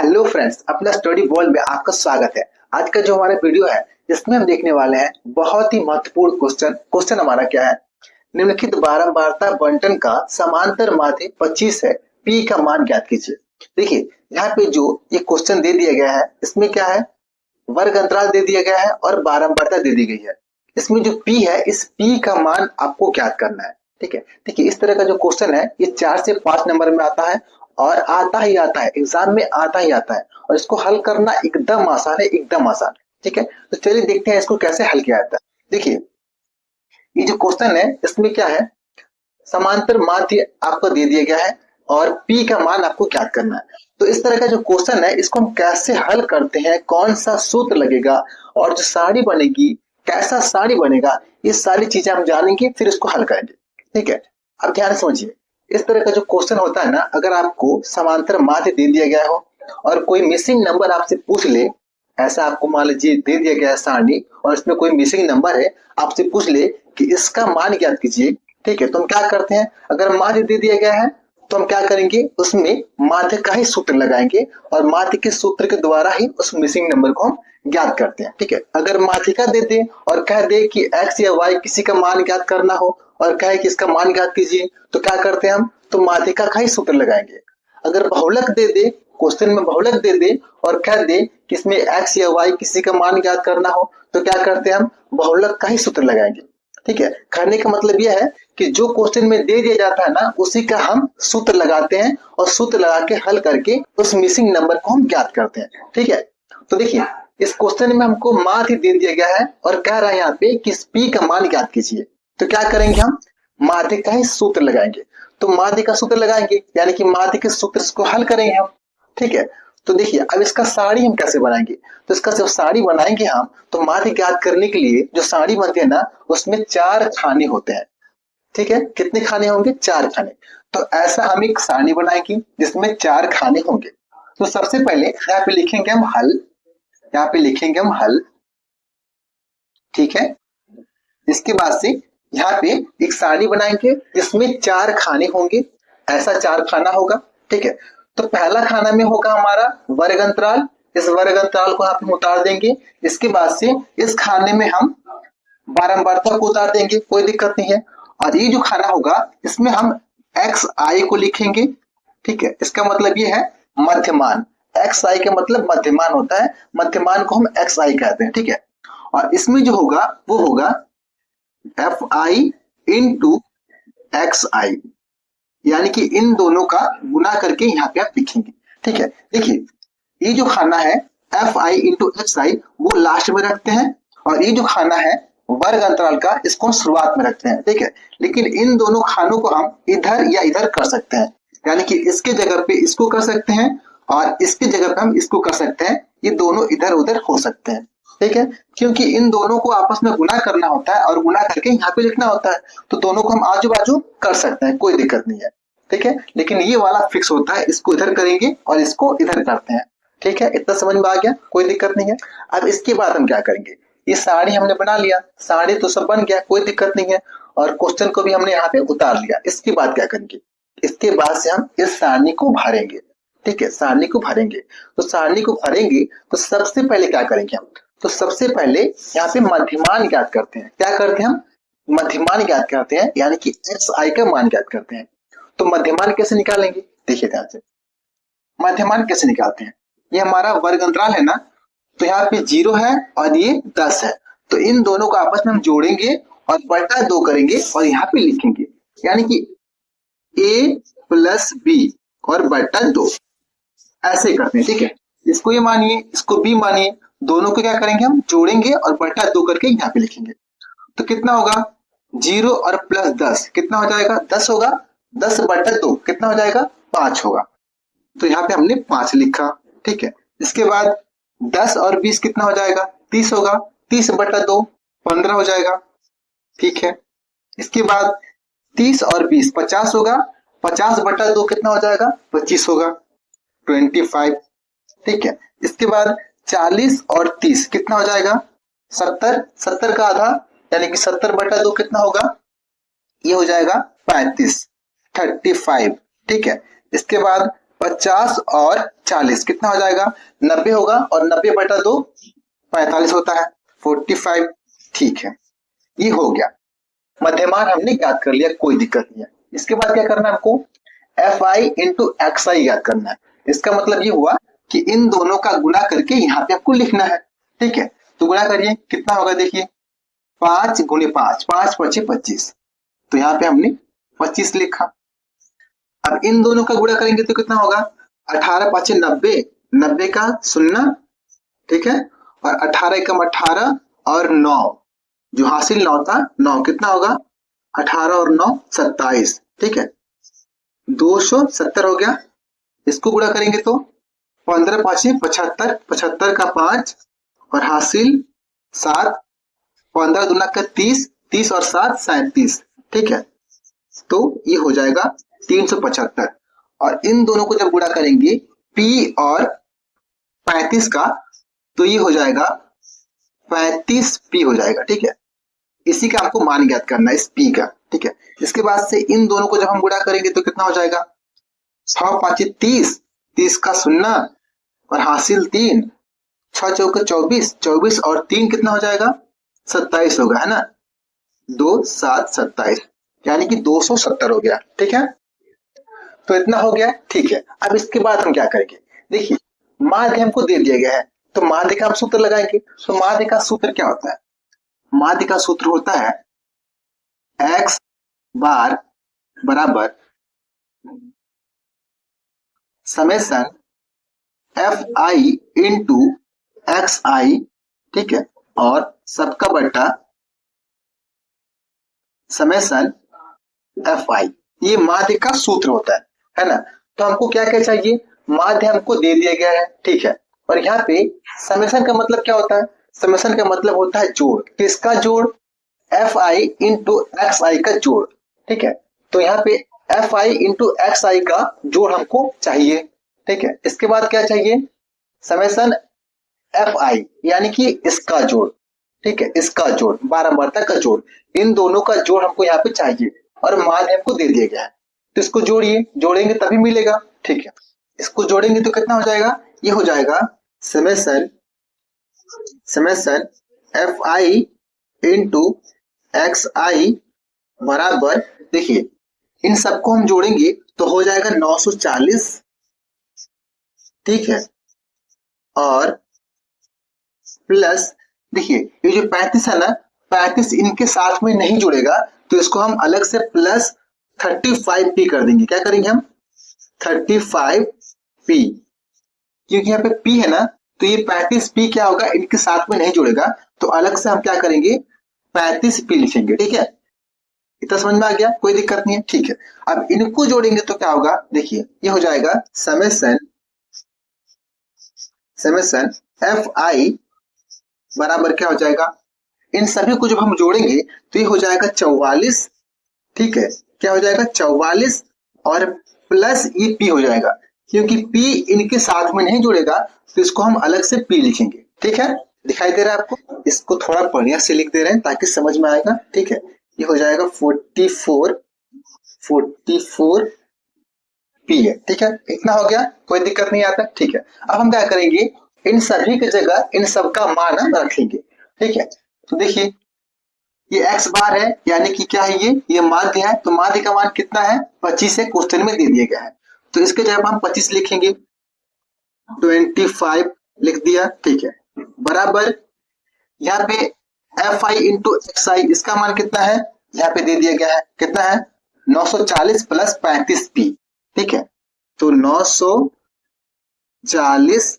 Hello friends, अपना study world में आपका स्वागत है। आज का जो हमारा वीडियो है इसमें हम देखने वाले हैं बहुत ही महत्वपूर्ण क्वेश्चन हमारा क्या है, निम्नलिखित बारंबारता बंटन का समांतर माध्य 25 है, पी का मान ज्ञात कीजिए। देखिए यहाँ पे जो ये क्वेश्चन दे दिया गया है इसमें क्या है, वर्ग अंतराल दे दिया गया है और बारंबारता दे दी गई है। इसमें जो पी है इस पी का मान आपको ज्ञात करना है। ठीक है, देखिए इस तरह का जो क्वेश्चन है ये 4 से 5 नंबर में आता है और आता ही आता है, एग्जाम में आता ही आता है और इसको हल करना एकदम आसान है, एकदम आसान। ठीक है, तो चलिए देखते हैं इसको कैसे हल किया जाता है। देखिए ये जो क्वेश्चन है इसमें क्या है, समांतर माध्य आपको दे दिया गया है और पी का मान आपको ज्ञात करना है। तो इस तरह का जो क्वेश्चन है इसको हम कैसे हल करते हैं, कौन सा सूत्र लगेगा और जो सारणी बनेगी कैसा सारणी बनेगा, ये सारी चीजें हम जानेंगे फिर इसको हल करेंगे। ठीक है, अब ध्यान समझिए, इस तरह का जो क्वेश्चन होता है ना, अगर आपको समांतर माध्य दे दिया गया हो और कोई मिसिंग नंबर आपसे पूछ ले, ऐसा आपको मान लीजिए दे दिया गया है सारणी और इसमें कोई मिसिंग नंबर है, आपसे पूछ ले कि इसका मान ज्ञात कीजिए। ठीक है, तो हम क्या करते हैं, अगर माध्य दे दिया गया है तो हम क्या करेंगे, उसमें माध्य का ही सूत्र लगाएंगे और माध्य के सूत्र के द्वारा ही उस मिसिंग नंबर को हम ज्ञात करते हैं। ठीक है, अगर माध्यिका दे दे और कह दे कि x या y किसी का मान ज्ञात करना हो और कहे कि इसका मान ज्ञात कीजिए, तो क्या करते हैं हम, तो माध्यिका का ही सूत्र लगाएंगे। अगर बहुलक दे दे, क्वेश्चन में बहुलक दे दे और कह दे कि इसमें x या y किसी का मान ज्ञात करना हो, तो क्या करते हैं हम, बहुलक का ही सूत्र लगाएंगे। ठीक है, कहने का मतलब यह है कि जो क्वेश्चन में दे दिया जाता है ना उसी का हम सूत्र लगाते हैं और सूत्र लगा के हल करके उस मिसिंग नंबर को हम ज्ञात करते हैं। ठीक है, तो देखिए इस क्वेश्चन में हमको माध्य दे दिया गया है और कह रहा है यहाँ पे कि पी का मान ज्ञात कीजिए, तो क्या करेंगे हम, माध्य का ही सूत्र लगाएंगे। तो माध्य का सूत्र लगाएंगे यानी कि माध्य के सूत्र को हल करेंगे हम। ठीक है, तो देखिए अब इसका सारणी हम कैसे बनाएंगे, तो इसका जब सारणी बनाएंगे हम तो माध्य ज्ञात करने के लिए जो सारणी बनती है ना उसमें 4 खाने होते हैं। ठीक है, कितने खाने होंगे, 4 खाने। तो ऐसा हम एक सारणी बनाएंगे जिसमें 4 खाने होंगे। तो सबसे पहले यहाँ पे लिखेंगे हम हल, यहाँ पे लिखेंगे हम हल। ठीक है, इसके बाद से यहाँ पे एक सारणी बनाएंगे जिसमें 4 खाने होंगे, ऐसा 4 खाना होगा। ठीक है, तो पहला खाना में होगा हमारा वर्ग अंतराल, इस वर्ग अंतराल को आप उतार देंगे। इसके बाद से इस खाने में हम बारंबारता को उतार देंगे, कोई दिक्कत नहीं है। और ये जो खाना होगा इसमें हम एक्स आई को लिखेंगे। ठीक है, इसका मतलब ये है मध्यमान, एक्स आई का मतलब मध्यमान होता है, मध्यमान को हम एक्स आई कहते हैं। ठीक है, और इसमें जो होगा वो होगा एफ आई इंटू एक्स आई, यानी कि इन दोनों का गुना करके यहाँ पे आप लिखेंगे। ठीक है, देखिए ये जो खाना है एफ आई इंटू एक्स आई वो लास्ट में रखते हैं और ये जो खाना है वर्ग अंतराल का इसको शुरुआत में रखते हैं। ठीक है, लेकिन इन दोनों खानों को हम इधर या इधर कर सकते हैं, यानी कि इसके जगह पे इसको कर सकते हैं और इसके जगह पे हम इसको कर सकते हैं, ये दोनों इधर उधर हो सकते हैं। ठीक है, क्योंकि इन दोनों को आपस में गुना करना होता है और गुना करके यहाँ पे लिखना होता है, तो दोनों को हम आजू बाजू कर सकते हैं, कोई दिक्कत नहीं है। ठीक है, लेकिन ये वाला फिक्स होता है, इसको इधर करेंगे और इसको इधर करते हैं। ठीक है, इतना समझ में आ गया, कोई दिक्कत नहीं है। अब इसके बाद हम क्या करेंगे, ये सारणी हमने बना लिया, सारणी तो सब बन गया, कोई दिक्कत नहीं है और क्वेश्चन को भी हमने यहाँ पे उतार लिया। इसके बाद क्या करेंगे, इसके बाद से हम इस सारणी को भरेंगे। ठीक है, सारणी को भरेंगे, तो सारणी को भरेंगे तो सबसे पहले क्या करेंगे हम, तो सबसे पहले यहाँ पे मध्यमान ज्ञात करते हैं। क्या करते हैं हम, मध्यमान ज्ञात करते हैं, यानी कि एक्स आई का मान ज्ञात करते हैं। तो मध्यमान कैसे निकालेंगे, देखिए ध्यान से, मध्यमान कैसे निकालते हैं, ये हमारा वर्ग अंतराल है ना, तो यहाँ पे 0 है और ये 10 है, तो इन दोनों को आपस में हम जोड़ेंगे और बटा 2 करेंगे और यहाँ पे लिखेंगे, यानी कि a प्लस बी और बटा 2 ऐसे करते हैं। ठीक है, इसको ये मानिए, इसको b मानिए, दोनों को क्या करेंगे हम जोड़ेंगे और बटा 2 करके यहाँ पे लिखेंगे। तो कितना होगा, 0 और प्लस 10 कितना हो जाएगा, 10 होगा, 10 बटा 2 कितना हो जाएगा, 5 होगा, तो यहाँ पे हमने 5 लिखा। ठीक है, इसके बाद 10 और 20 कितना हो जाएगा, 30 होगा, 30 बटा 2 15 हो जाएगा। ठीक है, इसके बाद 30 और 20 50 होगा, 50 बटा 2 कितना हो जाएगा, 25 होगा, 25। ठीक है, इसके बाद 40 और 30 कितना हो जाएगा, 70, 70 का आधा यानी कि 70 बटा 2 कितना होगा, ये हो जाएगा 35, 35। ठीक है, इसके बाद 50 और 40 कितना हो जाएगा? 90 होगा, और 90/2 45 होता है, 45। ठीक है, ये हो गया। मध्यमान हमने याद कर लिया, कोई दिक्कत नहीं है। इसके बाद क्या करना है हमको? Fi इंटू XI याद करना है। इसका मतलब ये हुआ कि इन दोनों का गुणा करके यहाँ पे आपको लिखना है। ठीक है, तो गुणा करिए, कितना होगा देखिए, 5 गुणे 5, 5 5 25, तो यहाँ पे हमने 25 लिखा। अब इन दोनों का गुणा करेंगे तो कितना होगा? 18 5 90, 90 का 0, ठीक है, और 18 एकम 18 और 9, जो हासिल 9 था, 9 कितना होगा? 18 और 9 27, ठीक है, 270 हो गया। इसको गुणा करेंगे तो 15 5 75, 75 का 5 और हासिल 7, 15 दूना का 30, 30 और 7 37, ठीक है, तो ये हो जाएगा 375। और इन दोनों को जब गुणा करेंगे P और 35 का, तो ये हो जाएगा 35P हो जाएगा। ठीक है, इसी का आपको मान ज्ञात करना है, इस P का। ठीक है, इसके बाद से इन दोनों को जब हम गुणा करेंगे तो कितना हो जाएगा? 6 5 30, 30 का 0 और हासिल 3, 6 चौके 24, 24 और 3 कितना हो जाएगा? 27 होगा, है ना, 2 7 27, यानी कि 270 हो गया। ठीक है, तो इतना हो गया। ठीक है, अब इसके बाद हम क्या करेंगे? देखिए, माध्य हमको दे दिया गया है, तो माध्य का हम सूत्र लगाएंगे। तो माध्य का सूत्र क्या होता है? माध्य का सूत्र होता है x बार बराबर समेशन Fi इंटू XI, ठीक है, और सबका बट्टा समेशन Fi, ये माध्य का सूत्र होता है ना। तो हमको क्या क्या चाहिए? माध्य हमको दे दिया गया है, ठीक है, और यहाँ पे समेशन का मतलब क्या होता है? समेशन का मतलब होता है जोड़। किसका जोड़? Fi इंटू XI का जोड़। ठीक है, तो यहाँ पे Fi इंटू XI का जोड़ हमको चाहिए। ठीक है, इसके बाद क्या चाहिए? समेशन Fi, यानी कि इसका जोड़। ठीक है, इसका जोड़, बारंबारता का जोड़, इन दोनों का जोड़ हमको यहाँ पे चाहिए, और माध्य हमको दे दिया गया है, तो इसको जोड़िए, जोड़ेंगे तभी मिलेगा। ठीक है, इसको जोड़ेंगे तो कितना हो जाएगा? ये हो जाएगा समेशन Fi इंटू XI बराबर, देखिए इन सबको हम जोड़ेंगे तो हो जाएगा 940, ठीक है, और प्लस, देखिए ये जो 35 है ना, 35 इनके साथ में नहीं जुड़ेगा, तो इसको हम अलग से प्लस 35P कर देंगे। क्या करेंगे हम? 35P, क्योंकि यहाँ पे P है ना, तो ये 35P क्या होगा? इनके साथ में नहीं जुड़ेगा, तो अलग से हम क्या करेंगे? 35P लिखेंगे। ठीक है, इतना समझ में आ गया? कोई दिक्कत नहीं है। ठीक है, अब इनको जोड़ेंगे तो क्या होगा? देखिए ये हो जाएगा समेशन Fi बराबर क्या हो जाएगा? इन सभी को जब हम जोड़ेंगे तो ये हो जाएगा 44, ठीक है, क्या हो जाएगा? 44 और प्लस ये P हो जाएगा, क्योंकि P इनके साथ में नहीं जुड़ेगा, तो इसको हम अलग से P लिखेंगे। ठीक है, दिखाई दे रहा है आपको? इसको थोड़ा बढ़िया से लिख दे रहे हैं ताकि समझ में आएगा। ठीक है, ये हो जाएगा 44 P है। ठीक है, इतना हो गया, कोई दिक्कत नहीं आता। ठीक है, अब हम क्या करेंगे? इन सभी की जगह इन सबका मान रखेंगे। ठीक है, तो देखिए ये x बार है, यानी कि क्या है? ये माध्य है, तो माध्य का मान कितना है? 25 है, क्वेश्चन में दे दिया गया है, तो इसके जगह हम 25 लिखेंगे, 25 लिख दिया। ठीक है, बराबर यहाँ पे Fi इंटू XI, इसका मान कितना है? यहाँ पे दे दिया गया है, कितना है? 940 प्लस 35P। ठीक है, तो 940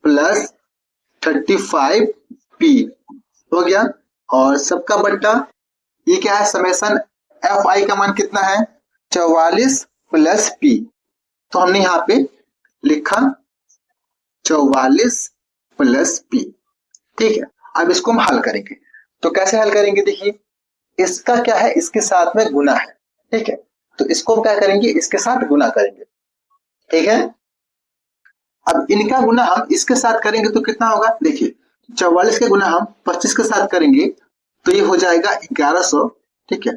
प्लस 35P हो गया, और सबका बट्टा ये क्या है? समेशन Fi का मान कितना है? 44 प्लस P, तो हमने यहाँ पे लिखा 44 प्लस P। ठीक है, अब इसको हम हल करेंगे, तो कैसे हल करेंगे? देखिए इसका क्या है? इसके साथ में गुना है। ठीक है, तो इसको हम क्या करेंगे? इसके साथ गुना करेंगे। ठीक है, अब इनका गुना हम इसके साथ करेंगे तो कितना होगा? देखिए 44 के गुना हम 25 के साथ करेंगे तो ये हो जाएगा 1100। ठीक है,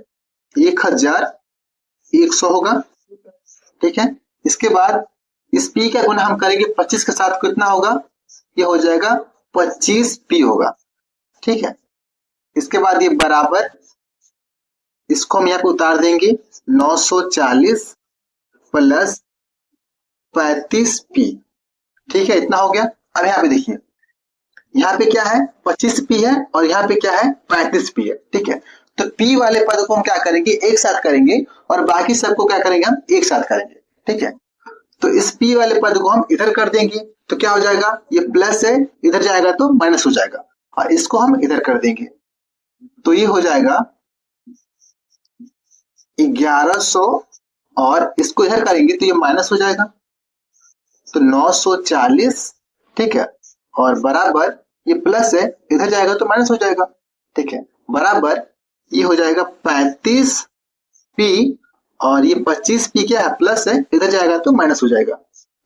1100 होगा। ठीक है, इसके बाद इस p का गुना हम करेंगे 25 के साथ, कितना होगा, ये हो जाएगा 25p होगा। ठीक है, इसके बाद ये बराबर, इसको हम यहाँ पे उतार देंगे, 940 प्लस 35p। ठीक है, इतना हो गया। अब यहाँ पे देखिए, यहाँ पे क्या है, 25p है और यहाँ पे क्या है, 35p है। ठीक है, तो p वाले पद को हम क्या करेंगे, एक साथ करेंगे और बाकी सबको क्या करेंगे, हम एक साथ करेंगे। ठीक है, तो इस p वाले पद को हम इधर कर देंगे, तो क्या हो जाएगा, ये प्लस है, इधर जाएगा तो माइनस हो जाएगा, और इसको हम इधर कर देंगे, तो ये हो जाएगा 1100, और इसको इधर करेंगे तो ये माइनस हो जाएगा, तो 940। ठीक है, और बराबर ये प्लस है, इधर जाएगा तो माइनस हो जाएगा। ठीक है, बराबर ये हो जाएगा 35p, और ये 25p क्या है, प्लस है, इधर जाएगा तो माइनस हो जाएगा,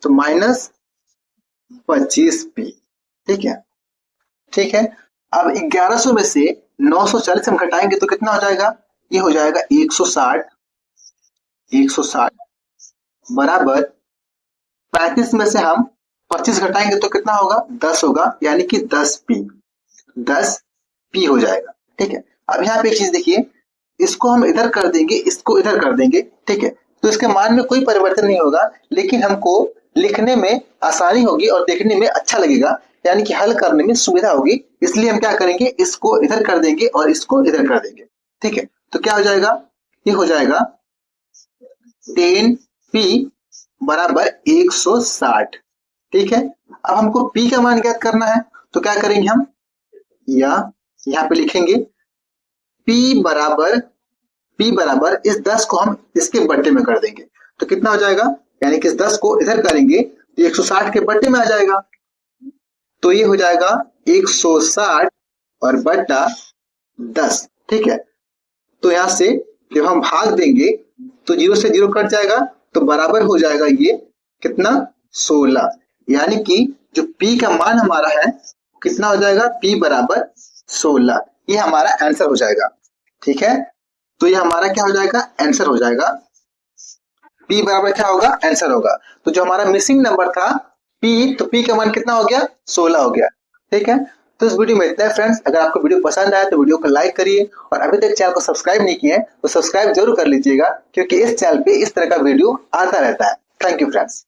तो माइनस 25p। ठीक है, ठीक है। अब 1100 में से 940 हम घटाएंगे तो कितना हो जाएगा, ये हो जाएगा 160 बराबर 35 में से हम 25 घटाएंगे तो कितना होगा, 10 होगा, यानी कि 10p हो जाएगा। ठीक है, अब यहाँ पे एक चीज देखिए, इसको हम इधर कर देंगे, इसको इधर कर देंगे। ठीक है, तो इसके मान में कोई परिवर्तन नहीं होगा, लेकिन हमको लिखने में आसानी होगी और देखने में अच्छा लगेगा, यानी कि हल करने में सुविधा होगी। इसलिए हम क्या करेंगे, इसको इधर कर देंगे और इसको इधर कर देंगे। ठीक है, तो क्या हो जाएगा, ये हो जाएगा 10p बराबर 160। ठीक है, अब हमको p का मान ज्ञात करना है, तो क्या करेंगे हम, या यहाँ पे लिखेंगे p बराबर इस 10 को हम इसके बट्टे में कर देंगे, तो कितना हो जाएगा, यानी कि इस 10 को इधर करेंगे तो 160 के बट्टे में आ जाएगा, तो ये हो जाएगा 160 और बट्टा 10। ठीक है, तो यहां से जब हम भाग देंगे तो 0 से 0 कट जाएगा, तो बराबर हो जाएगा ये कितना, 16, यानी कि जो p का मान हमारा है कितना हो जाएगा, p बराबर 16। ये हमारा आंसर हो जाएगा। ठीक है, तो ये हमारा क्या हो जाएगा, आंसर हो जाएगा, p बराबर क्या होगा, आंसर होगा। तो जो हमारा मिसिंग नंबर था p, तो p का मान कितना हो गया, 16 हो गया। ठीक है, तो इस वीडियो में इतना है फ्रेंड्स। अगर आपको वीडियो पसंद आया तो वीडियो को लाइक करिए, और अभी तक चैनल को सब्सक्राइब नहीं किए हैं तो सब्सक्राइब जरूर कर लीजिएगा, क्योंकि इस चैनल पे इस तरह का वीडियो आता रहता है। Thank you friends.